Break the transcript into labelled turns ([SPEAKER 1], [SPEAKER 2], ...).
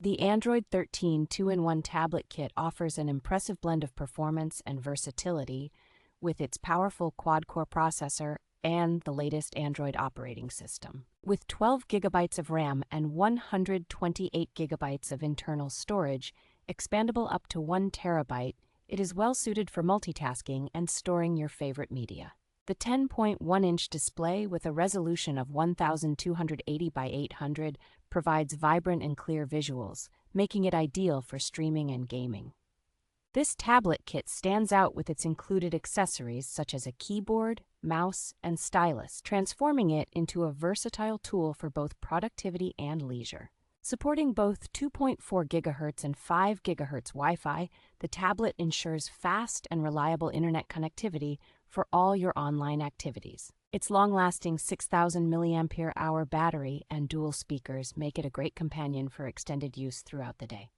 [SPEAKER 1] The Android 13 2-in-1 tablet kit offers an impressive blend of performance and versatility with its powerful quad-core processor and the latest Android operating system. With 12 gigabytes of RAM and 128 gigabytes of internal storage, expandable up to 1 terabyte, it is well suited for multitasking and storing your favorite media. The 10.1-inch display with a resolution of 1280 by 800 provides vibrant and clear visuals, making it ideal for streaming and gaming. This tablet kit stands out with its included accessories such as a keyboard, mouse, and stylus, transforming it into a versatile tool for both productivity and leisure. Supporting both 2.4 GHz and 5 GHz Wi-Fi, the tablet ensures fast and reliable internet connectivity for all your online activities. Its long-lasting 6,000 mAh battery and dual speakers make it a great companion for extended use throughout the day.